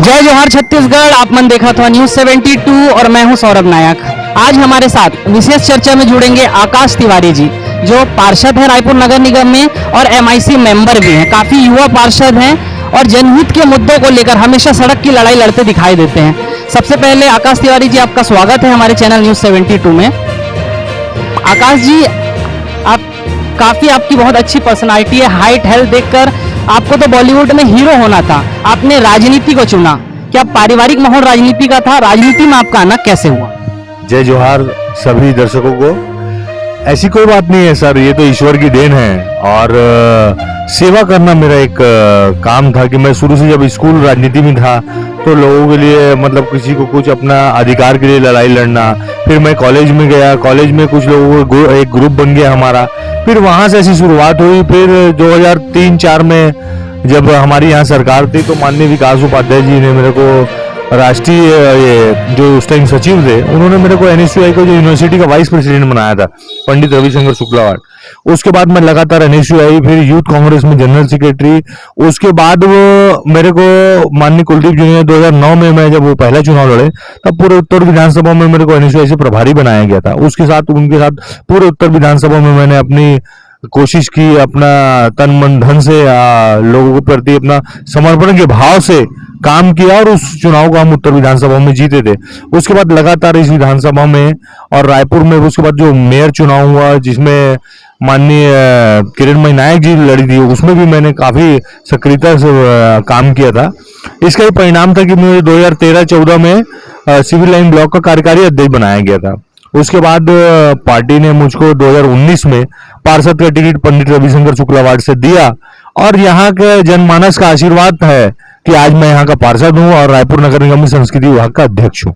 जय जोहार छत्तीसगढ़। आप मन देखा था न्यूज 72 और मैं हूं सौरभ नायक। आज हमारे साथ विशेष चर्चा में जुड़ेंगे आकाश तिवारी जी, जो पार्षद है रायपुर नगर निगम में और MIC मेंबर भी हैं। काफी युवा पार्षद हैं और जनहित के मुद्दों को लेकर हमेशा सड़क की लड़ाई लड़ते दिखाई देते हैं। सबसे पहले आकाश तिवारी जी, आपका स्वागत है हमारे चैनल न्यूज 72 में। आकाश जी, आपकी बहुत अच्छी पर्सनालिटी है। हाइट हेल्थ देखकर आपको तो बॉलीवुड में हीरो होना था, आपने राजनीति को चुना। क्या पारिवारिक माहौल राजनीति का था? राजनीति में आपका आना कैसे हुआ? जय जोहार सभी दर्शकों को। ऐसी कोई बात नहीं है सर, ये तो ईश्वर की देन है और सेवा करना मेरा एक काम था कि मैं शुरू से जब स्कूल राजनीति में था तो लोगों के लिए मतलब किसी को कुछ अपना अधिकार के लिए लड़ाई लड़ना। फिर मैं कॉलेज में गया, कॉलेज में कुछ लोगों को एक ग्रुप बन गया हमारा, फिर वहां से ऐसी शुरुआत हुई। फिर 2003-4 में जब हमारी यहाँ सरकार थी तो माननीय विकास उपाध्याय जी ने मेरे को राष्ट्रीय ये जो उस टाइम सचिव थे, उन्होंने मेरे को NSUI को जो यूनिवर्सिटी का वाइस प्रेसिडेंट बनाया था, पंडित रविशंकर शुक्लावाड़। उसके बाद मैं लगातार NSUI, फिर यूथ कांग्रेस में जनरल सेक्रेटरी। उसके बाद वो मेरे को माननीय कुलदीप जी ने 2009 में मैं जब वो पहला चुनाव लड़े तब पूरे उत्तर विधानसभा में मेरे को NSUI से प्रभारी बनाया गया था। उसके साथ उनके साथ पूरे उत्तर विधानसभा में मैंने अपनी कोशिश की, अपना तन मन धन से लोगों के प्रति अपना समर्पण के भाव से काम किया और उस चुनाव को हम उत्तर विधानसभा में जीते थे। उसके बाद लगातार इस विधानसभा में और रायपुर में उसके बाद जो मेयर चुनाव हुआ जिसमें माननीय किरणमयी नायक जी लड़ी थी, उसमें भी मैंने काफी सक्रियता से काम किया था। इसका ही परिणाम था कि मुझे 2013-14 में सिविल लाइन ब्लॉक का कार्यकारी अध्यक्ष बनाया गया था। उसके बाद पार्टी ने मुझको 2019 में पार्षद का टिकट पंडित रविशंकर शुक्लावाड़ से दिया और यहाँ के जनमानस का आशीर्वाद है कि आज मैं यहाँ का पार्षद हूँ और रायपुर नगर निगम में संस्कृति विभाग का अध्यक्ष हूँ।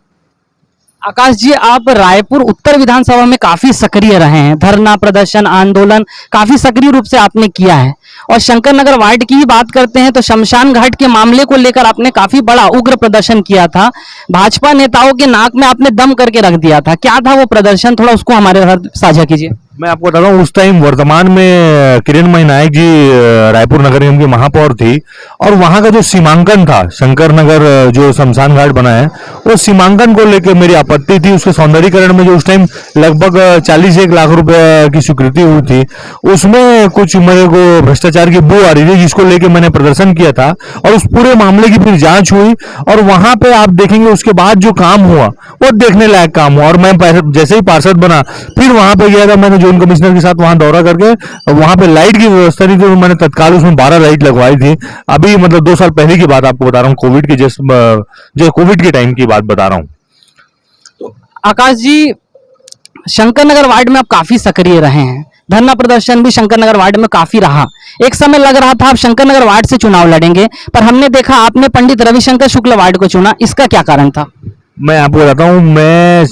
आकाश जी, आप रायपुर उत्तर विधानसभा में काफी सक्रिय रहे हैं। धरना प्रदर्शन आंदोलन काफी सक्रिय रूप से आपने किया है और शंकर नगर वार्ड की ही बात करते हैं तो शमशान घाट के मामले को लेकर आपने काफी बड़ा उग्र प्रदर्शन किया था। भाजपा नेताओं के नाक में आपने दम करके रख दिया था। क्या था वो प्रदर्शन, थोड़ा उसको हमारे साथ साझा कीजिए। मैं आपको बताता हूँ, उस टाइम वर्तमान में किरणमयी नायक जी रायपुर नगर निगम की महापौर थी और वहां का जो सीमांकन था, शंकर नगर जो शमशान घाट बना है, वो सीमांकन को लेकर मेरी आपत्ति थी। उसके सौंदर्यीकरण में जो उस टाइम लगभग 40-1 लाख रुपए की स्वीकृति हुई थी, उसमें कुछ मेरे को भ्रष्टाचार की बू आ रही थी, जिसको लेकर मैंने प्रदर्शन किया था और उस पूरे मामले की फिर जांच हुई और वहां पे आप देखेंगे उसके बाद जो काम हुआ वो देखने लायक काम हुआ। और मैं जैसे ही पार्षद बना फिर वहां पे गया था, मैंने जोन कमिश्नर के साथ वहां दौरा करके वहां पे लाइट की व्यवस्था नहीं थी तो मैंने तत्काल उसमें 12 लाइट लगवाई थी। अभी मतलब 2 साल पहले की बात आपको बता रहा हूँ, कोविड के जो कोविड के टाइम की बात बता रहा हूँ। तो आकाश जी, शंकर नगर वार्ड में आप काफी सक्रिय रहे हैं, धरना प्रदर्शन भी शंकर नगर वार्ड में काफी रहा। एक समय लग रहा था आप शंकर नगर वार्ड से चुनाव लड़ेंगे, पर हमने देखा आपने पंडित रविशंकर शुक्ल वार्ड को चुना। इसका क्या कारण था? मैं आपको बताता हूँ, मैं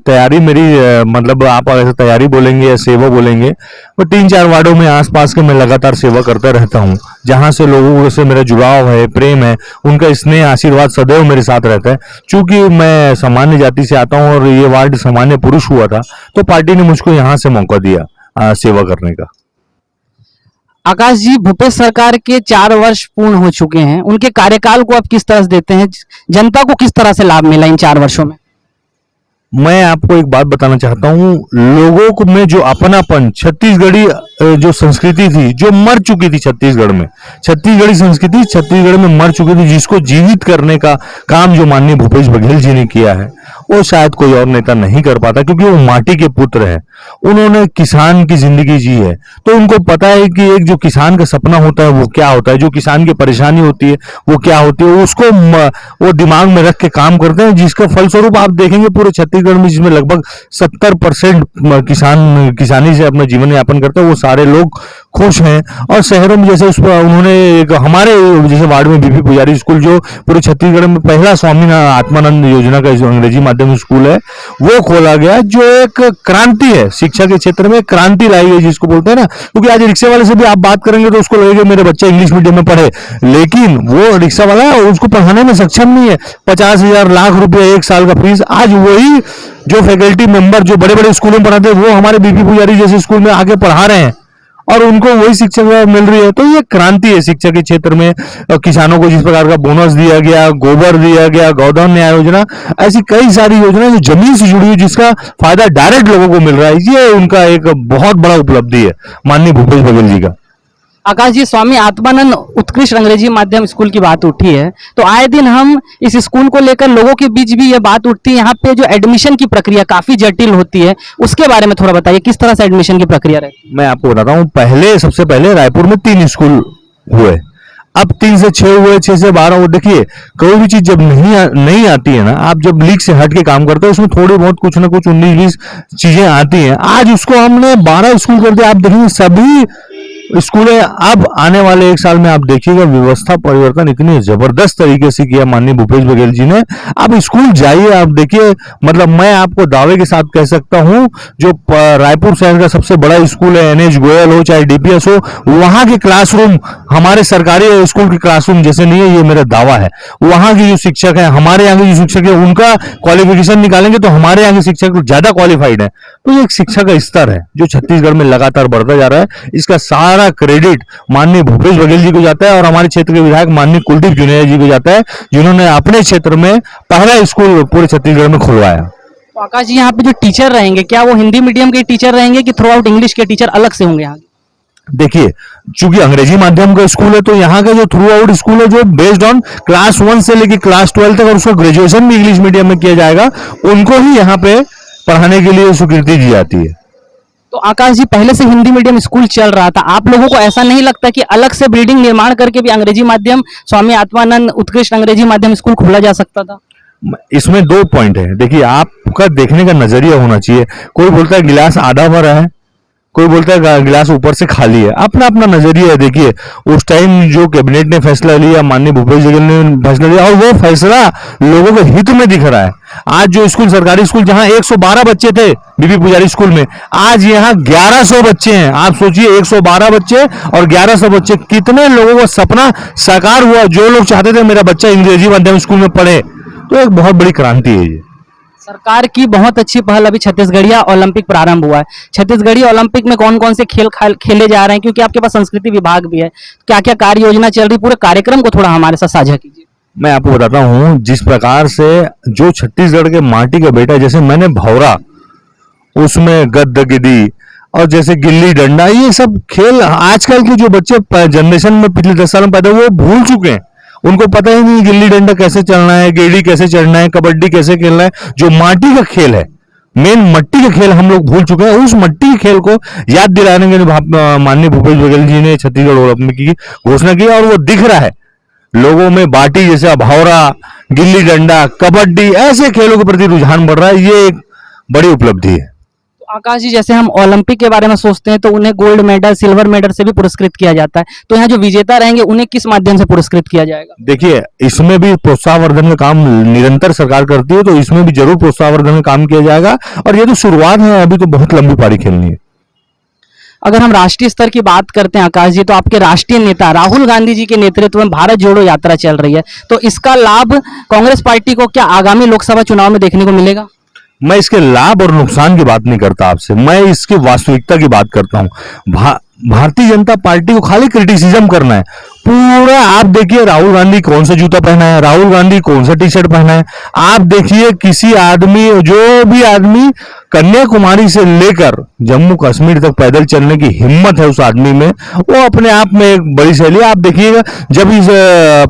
तैयारी मेरी मतलब आप ऐसे तैयारी बोलेंगे या सेवा बोलेंगे, वो 3-4 वार्डों में आसपास के मैं लगातार सेवा करता रहता हूँ, जहाँ से लोगों से मेरा जुड़ाव है, प्रेम है, उनका स्नेह आशीर्वाद सदैव मेरे साथ रहता है। चूंकि मैं सामान्य जाति से आता हूँ और ये वार्ड सामान्य पुरुष हुआ था तो पार्टी ने मुझको यहाँ से मौका दिया सेवा करने का। आकाश जी, भूपेश सरकार के 4 वर्ष पूर्ण हो चुके हैं, उनके कार्यकाल को आप किस तरह से देते हैं? जनता को किस तरह से लाभ मिला इन 4 वर्षों में? मैं आपको एक बात बताना चाहता हूँ, लोगों को में जो अपनापन, छत्तीसगढ़ी जो संस्कृति थी जो मर चुकी थी छत्तीसगढ़ में, छत्तीसगढ़ी संस्कृति छत्तीसगढ़ में मर चुकी थी, जिसको जीवित करने का काम जो माननीय भूपेश बघेल जी ने किया है वो शायद कोई और नेता नहीं कर पाता, क्योंकि वो माटी के पुत्र है। उन्होंने किसान की जिंदगी जी है तो उनको पता है कि एक जो किसान का सपना होता है वो क्या होता है, जो किसान की परेशानी होती है वो क्या होती है, उसको वो दिमाग में रख के काम करते हैं, जिसका फलस्वरूप आप देखेंगे पूरे छत्तीसगढ़ में जिसमें लगभग 70% किसान किसानी से अपना जीवन यापन करते हैं, वो सारे लोग खुश हैं। और शहरों में जैसे उन्होंने एक हमारे जैसे वार्ड में बीपी पुजारी स्कूल जो पूरे छत्तीसगढ़ में पहला स्वामी आत्मानंद योजना का अंग्रेजी माध्यम स्कूल है वो खोला गया, जो एक क्रांति है, शिक्षा के क्षेत्र में क्रांति लाई है जिसको बोलते हैं ना। क्योंकि आज रिक्शे वाले से भी आप बात करेंगे तो उसको लगेगा मेरे बच्चे इंग्लिश मीडियम में पढ़े, लेकिन वो रिक्शा वाला उसको पढ़ाने में सक्षम नहीं है। 50,000 लाख रुपए 1 साल का फीस, आज वही जो फैकल्टी मेंबर जो बड़े बड़े स्कूलों में पढ़ाते हैं वो हमारे बीपी पुजारी जैसे स्कूल में आके पढ़ा रहे हैं और उनको वही शिक्षा मिल रही है। तो ये क्रांति है शिक्षा के क्षेत्र में। किसानों को जिस प्रकार का बोनस दिया गया, गोबर दिया गया, गोधन न्याय योजना, ऐसी कई सारी योजनाएं जो जमीन से जुड़ी हुई, जिसका फायदा डायरेक्ट लोगों को मिल रहा है, ये उनका एक बहुत बड़ा उपलब्धि है माननीय भूपेश बघेल जी का। आकाश जी, स्वामी आत्मानंद उत्कृष्ट अंग्रेजी माध्यम स्कूल की बात उठी है, तो आए दिन हम इस स्कूल को लेकर लोगों के बीच भी ये बात उठती है, यहाँ पे जो एडमिशन की प्रक्रिया काफी जटिल होती है, उसके बारे में थोड़ा बताइए, किस तरह से एडमिशन की प्रक्रिया रहती है? मैं आपको बताता हूँ, सबसे पहले रायपुर में 3 स्कूल हुए, अब 3 से 6 हुए, 6 से 12 हुए। देखिए, कोई भी चीज जब नहीं आती है ना, आप जब लीक से हट के काम करते हो, उसमें थोड़ी बहुत कुछ ना कुछ 19-20 चीजें आती हैं। आज उसको हमने 12 स्कूल कर दिया। आप देखेंगे सभी स्कूल अब आने वाले 1 साल में आप देखिएगा व्यवस्था परिवर्तन इतनी जबरदस्त तरीके से किया माननीय भूपेश बघेल जी ने। आप स्कूल जाइए, आप देखिए, मतलब मैं आपको दावे के साथ कह सकता हूं, जो रायपुर शहर का सबसे बड़ा स्कूल है, NH गोयल हो चाहे DPS हो, वहां के क्लासरूम हमारे सरकारी स्कूल के क्लासरूम जैसे नहीं है, ये मेरा दावा है। वहां के जो शिक्षक है, हमारे यहाँ के जो शिक्षक है, उनका क्वालिफिकेशन निकालेंगे तो हमारे यहाँ के शिक्षक ज्यादा क्वालिफाइड है। तो ये एक शिक्षा का स्तर है जो छत्तीसगढ़ में लगातार बढ़ता जा रहा है। इसका सारा क्रेडिट माननीय भूपेश बघेल जी को जाता है और हमारे क्षेत्र के विधायक माननीय कुलदीप जुनेजा जी को जाता है, जिन्होंने अपने क्षेत्र में पहला स्कूल पूरे छत्तीसगढ़ में खुलवाया। तो आकाश जी, यहाँ पे जो टीचर रहेंगे, क्या वो हिंदी मीडियम के टीचर रहेंगे कि थ्रू आउट इंग्लिश के टीचर अलग से होंगे यहाँ? देखिए, चूंकि अंग्रेजी माध्यम का स्कूल है, तो यहाँ का जो थ्रू आउट स्कूल है, जो बेस्ड ऑन क्लास 1 से लेकर क्लास 12 तक, और उसका ग्रेजुएशन भी इंग्लिश मीडियम में किया जाएगा, उनको ही यहाँ पे पढ़ाने के लिए स्वीकृति दी जाती है। तो आकाश जी, पहले से हिंदी मीडियम स्कूल चल रहा था, आप लोगों को ऐसा नहीं लगता कि अलग से बिल्डिंग निर्माण करके भी अंग्रेजी माध्यम स्वामी आत्मानंद उत्कृष्ट अंग्रेजी माध्यम स्कूल खोला जा सकता था? इसमें 2 पॉइंट है। देखिए, आपका देखने का नजरिया होना चाहिए। कोई बोलता है गिलास आधा भरा है, कोई बोलता है गिलास ऊपर से खाली है। अपना अपना नजरिया है। देखिए, उस टाइम जो कैबिनेट ने फैसला लिया, माननीय भूपेश बघेल ने फैसला लिया, और वो फैसला लोगों के हित में दिख रहा है। आज जो स्कूल, सरकारी स्कूल, जहां 112 बच्चे थे बीबी पुजारी स्कूल में, आज यहाँ 1100 बच्चे हैं। आप सोचिए, 112 बच्चे और 1100 बच्चे, कितने लोगों का सपना साकार हुआ। जो लोग चाहते थे मेरा बच्चा अंग्रेजी माध्यम स्कूल में पढ़े, तो एक बहुत बड़ी क्रांति है ये। सरकार की बहुत अच्छी पहल, अभी छत्तीसगढ़िया ओलंपिक प्रारंभ हुआ है। छत्तीसगढ़ी ओलंपिक में कौन कौन से खेल खेले जा रहे हैं, क्योंकि आपके पास संस्कृति विभाग भी है, क्या क्या कार्य योजना चल रही, पूरे कार्यक्रम को थोड़ा हमारे साथ साझा कीजिए। मैं आपको बताता हूँ, जिस प्रकार से जो छत्तीसगढ़ के माटी का बेटा, जैसे मैंने भौरा, उसमें गद्द गिद्दी, और जैसे गिल्ली डंडा, ये सब खेल आजकल के जो बच्चे जनरेशन में पिछले 10 साल में पैदा हुए, वो भूल चुके हैं। उनको पता ही नहीं गिल्ली डंडा कैसे चलना है, गेड़ी कैसे चढ़ना है, कबड्डी कैसे खेलना है। जो माटी का खेल है, मेन मट्टी का खेल, हम लोग भूल चुके हैं। उस मट्टी के खेल को याद दिलाने के लिए माननीय भूपेश बघेल जी ने छत्तीसगढ़ ओलंपिक की घोषणा की, और वो दिख रहा है लोगों में। बाटी जैसे भौरा, गिल्ली डंडा, कबड्डी, ऐसे खेलों के प्रति रुझान बढ़ रहा है। ये एक बड़ी उपलब्धि है। तो आकाश जी, जैसे हम ओलंपिक के बारे में सोचते हैं तो उन्हें गोल्ड मेडल, सिल्वर मेडल से भी पुरस्कृत किया जाता है, तो यहाँ जो विजेता रहेंगे उन्हें किस माध्यम से पुरस्कृत किया जाएगा? देखिए, इसमें भी प्रोत्साहवर्धन का काम निरंतर सरकार करती है, तो इसमें भी जरूर प्रोत्साहवर्धन का काम किया जाएगा। और ये तो शुरुआत है, अभी तो बहुत लंबी पारी खेलनी है। अगर हम राष्ट्रीय स्तर की बात करते हैं आकाश जी, तो आपके राष्ट्रीय नेता राहुल गांधी जी के नेतृत्व में भारत जोड़ो यात्रा चल रही है, तो इसका लाभ कांग्रेस पार्टी को क्या आगामी लोकसभा चुनाव में देखने को मिलेगा? मैं इसके लाभ और नुकसान की बात नहीं करता आपसे, मैं इसकी वास्तविकता की बात करता हूँ। भारतीय जनता पार्टी को खाली क्रिटिसिज्म करना है। पूरा आप देखिए, राहुल गांधी कौन सा जूता पहना है, राहुल गांधी कौन सा टी शर्ट पहना है। आप देखिए, किसी आदमी, जो भी आदमी कन्याकुमारी से लेकर जम्मू कश्मीर तक पैदल चलने की हिम्मत है उस आदमी में, वो अपने आप में एक बड़ी शैली। आप देखिएगा, जब इस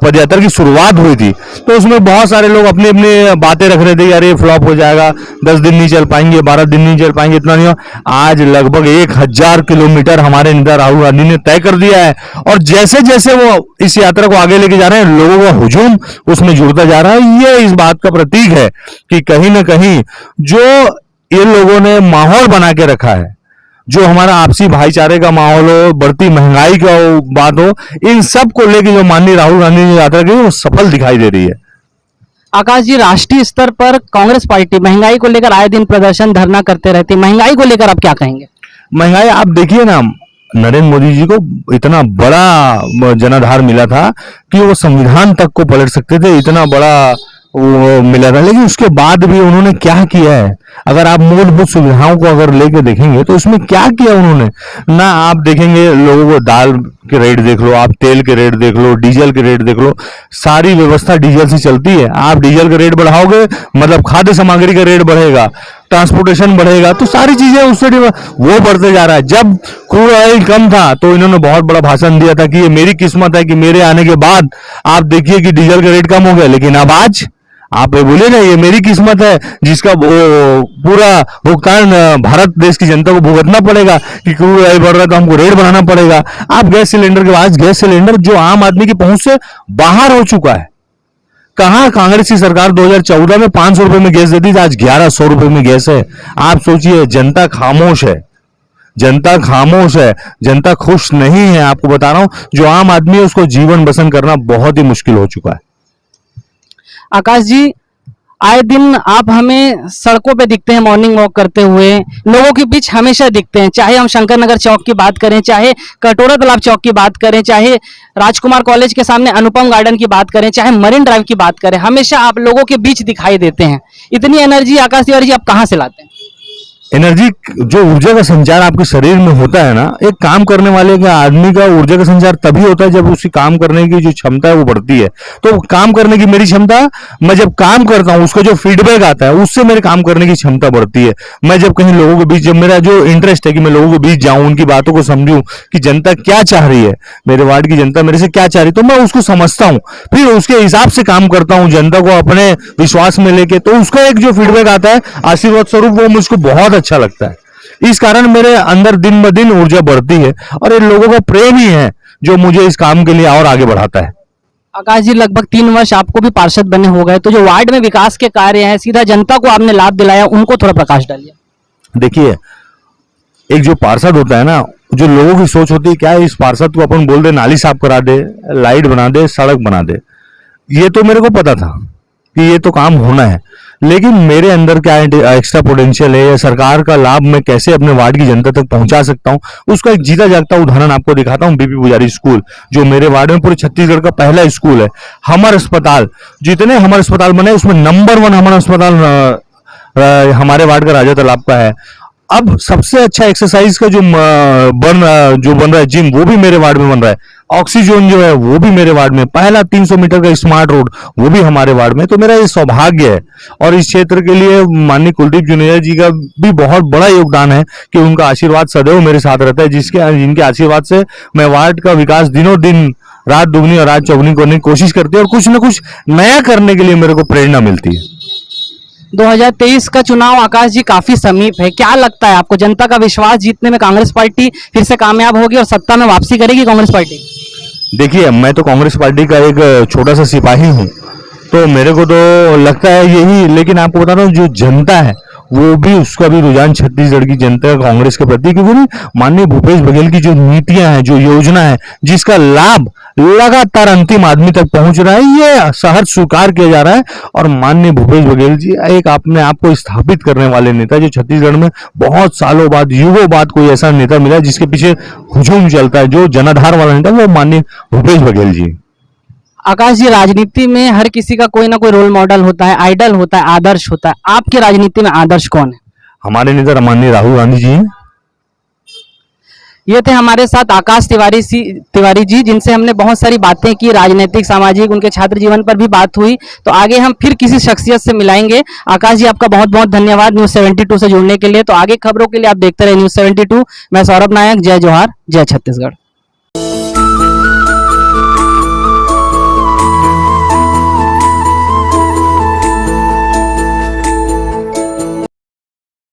पदयात्रा की शुरुआत हुई थी, तो उसमें बहुत सारे लोग अपनी अपनी बातें रख रहे थे, यार ये फ्लॉप हो जाएगा, 10 दिन नहीं चल पाएंगे, 12 दिन नहीं चल पाएंगे, इतना नहीं हो। आज लगभग 1000 किलोमीटर हमारे नेता राहुल गांधी ने तय कर दिया है, और जैसे जैसे वो इस यात्रा को आगे लेके जा रहे हैं, लोगों का हुजूम उसमें जुड़ता जा रहा है। ये इस बात का प्रतीक है कि कहीं ना कहीं जो ये लोगों ने माहौल बना के रखा है, जो हमारा आपसी भाईचारे का माहौल हो, बढ़ती महंगाई का बात हो, इन सब को लेकर जो माननीय राहुल गांधी ने यात्रा की, वो सफल दिखाई दे रही है। आकाश जी, राष्ट्रीय स्तर पर कांग्रेस पार्टी महंगाई को लेकर आए दिन प्रदर्शन, धरना करते रहती है, महंगाई को लेकर आप क्या कहेंगे? महंगाई, आप देखिए ना, नरेंद्र मोदी जी को इतना बड़ा जनाधार मिला था कि वो संविधान तक को पलट सकते थे। इतना बड़ा वो मिला था, लेकिन उसके बाद भी उन्होंने क्या किया है, अगर आप मूलभूत सुविधाओं को अगर लेके देखेंगे तो उसमें क्या किया उन्होंने ना। आप देखेंगे लोगों को दाल के रेट देख लो, आप तेल के रेट देख लो, डीजल के रेट देख लो, सारी व्यवस्था डीजल से चलती है। आप डीजल का रेट बढ़ाओगे मतलब खाद्य सामग्री का रेट बढ़ेगा, ट्रांसपोर्टेशन बढ़ेगा, तो सारी चीजें उससे वो बढ़ते जा रहा है। जब क्रूड ऑयल कम था तो इन्होंने बहुत बड़ा भाषण दिया था कि ये मेरी किस्मत है कि मेरे आने के बाद आप देखिए कि डीजल का रेट कम हो गया, लेकिन अब आज आप ये बोलिए ना ये मेरी किस्मत है जिसका पूरा भुगतान भारत देश की जनता को भुगतना पड़ेगा कि क्रूड ऑयल बढ़ रहा है तो हमको रेट बढ़ाना पड़ेगा। आप गैस सिलेंडर के बाद गैस सिलेंडर जो आम आदमी की पहुंच से बाहर हो चुका है। कहां कांग्रेस की सरकार 2014 में 500 रुपए में गैस देती थी, आज 1100 रुपए में गैस है। आप सोचिए, जनता खामोश है, जनता खामोश है, जनता खुश नहीं है। आपको बता रहा हूं जो आम आदमी है उसको जीवन बसर करना बहुत ही मुश्किल हो चुका है। आकाश जी, आए दिन आप हमें सड़कों पे दिखते हैं, मॉर्निंग वॉक करते हुए, लोगों के बीच हमेशा दिखते हैं। चाहे हम शंकर नगर चौक की बात करें, चाहे कटोरा तालाब चौक की बात करें, चाहे राजकुमार कॉलेज के सामने अनुपम गार्डन की बात करें, चाहे मरीन ड्राइव की बात करें, हमेशा आप लोगों के बीच दिखाई देते हैं। इतनी एनर्जी आकाश तिवारी जी आप कहाँ से लाते हैं? एनर्जी, जो ऊर्जा का संचार आपके शरीर में होता है ना, एक काम करने वाले का आदमी का ऊर्जा का संचार तभी होता है जब उसकी काम करने की जो क्षमता है वो बढ़ती है। तो काम करने की मेरी क्षमता, मैं जब काम करता हूँ उसका जो फीडबैक आता है उससे मेरे काम करने की क्षमता बढ़ती है। मैं जब कहीं लोगों के बीच, जब मेरा जो इंटरेस्ट है कि मैं लोगों के बीच जाऊं, उनकी बातों को समझूं कि जनता क्या चाह रही है, मेरे वार्ड की जनता मेरे से क्या चाह रही है, तो मैं उसको समझता हूं, फिर उसके हिसाब से काम करता हूं जनता को अपने विश्वास में लेके। तो उसका एक जो फीडबैक आता है आशीर्वाद स्वरूप, वो मुझको बहुत अच्छा लगता है। इस कारण मेरे अंदर दिन ब दिन ऊर्जा बढ़ती है और इन लोगों का प्रेम ही है जो मुझे इस काम के लिए और आगे बढ़ाता है। आकाश जी, लगभग 3 वर्ष आपको भी पार्षद बने हो गए, तो जो वार्ड में विकास के कार्य हैं, सीधा जनता को आपने लाभ दिलाया, उनको थोड़ा प्रकाश डालिए। देखिए, एक जो पार्षद होता है ना, जो लोगों की सोच होती है क्या है, इस पार्षद को अपन बोल दे नाली साफ करा दे, लाइट बना दे, सड़क बना दे, ये तो मेरे को पता था कि ये तो काम होना है। लेकिन मेरे अंदर क्या एक्स्ट्रा पोटेंशियल है या सरकार का लाभ मैं कैसे अपने वार्ड की जनता तक पहुंचा सकता हूं, उसका एक जीता जागता उदाहरण आपको दिखाता हूं। बीपी पुजारी स्कूल, जो मेरे वार्ड में पूरे छत्तीसगढ़ का पहला स्कूल है। हमर अस्पताल, जितने हमर अस्पताल बने उसमें नंबर 1 हमर अस्पताल हमारे वार्ड का राजा तालाब का है। अब सबसे अच्छा एक्सरसाइज का जो बन रहा है जिम, वो भी मेरे वार्ड में बन रहा है। ऑक्सीजन जो है वो भी मेरे वार्ड में, पहला 300 मीटर का स्मार्ट रोड वो भी हमारे वार्ड में। तो मेरा ये सौभाग्य है और इस क्षेत्र के लिए माननीय कुलदीप जुनेजा जी का भी बहुत बड़ा योगदान है कि उनका आशीर्वाद सदैव मेरे साथ रहता है, जिनके आशीर्वाद से मैं वार्ड का विकास दिनों दिन रात दुगनी और रात चौगुनी करने की कोशिश करती है और कुछ ना कुछ नया करने के लिए मेरे को प्रेरणा मिलती है। 2023 का चुनाव आकाश जी काफी समीप है, क्या लगता है आपको, जनता का विश्वास जीतने में कांग्रेस पार्टी फिर से कामयाब होगी और सत्ता में वापसी करेगी कांग्रेस पार्टी? देखिए, मैं तो कांग्रेस पार्टी का एक छोटा सा सिपाही हूं, तो मेरे को तो लगता है यही। लेकिन आपको बता रहा हूं, जो जनता है वो भी, उसका भी रुझान छत्तीसगढ़ की जनता कांग्रेस के प्रति, क्योंकि माननीय भूपेश बघेल की जो नीतियां हैं, जो योजना है, जिसका लाभ लगातार अंतिम आदमी तक पहुंच रहा है, ये सहर्ष स्वीकार किया जा रहा है। और माननीय भूपेश बघेल जी एक अपने आप को स्थापित करने वाले नेता, जो छत्तीसगढ़ में बहुत सालों बाद, युगों बाद कोई ऐसा नेता मिला जिसके पीछे हुजूम चलता है, जो जनाधार वाला नेता, वो माननीय भूपेश बघेल जी। आकाश जी, राजनीति में हर किसी का कोई ना कोई रोल मॉडल होता है, आइडल होता है, आदर्श होता है। आपके राजनीति में आदर्श कौन है? हमारे नेता माननीय राहुल गांधी जी हैं। ये थे हमारे साथ आकाश तिवारी जी, जिनसे हमने बहुत सारी बातें की, राजनीतिक, सामाजिक, उनके छात्र जीवन पर भी बात हुई। तो आगे हम फिर किसी शख्सियत से मिलाएंगे। आकाश जी, आपका बहुत बहुत धन्यवाद न्यूज़ 72 से जुड़ने के लिए। तो आगे खबरों के लिए आप देखते रहे न्यूज़ 72। मैं सौरभ नायक। जय जोहार, जय छत्तीसगढ़।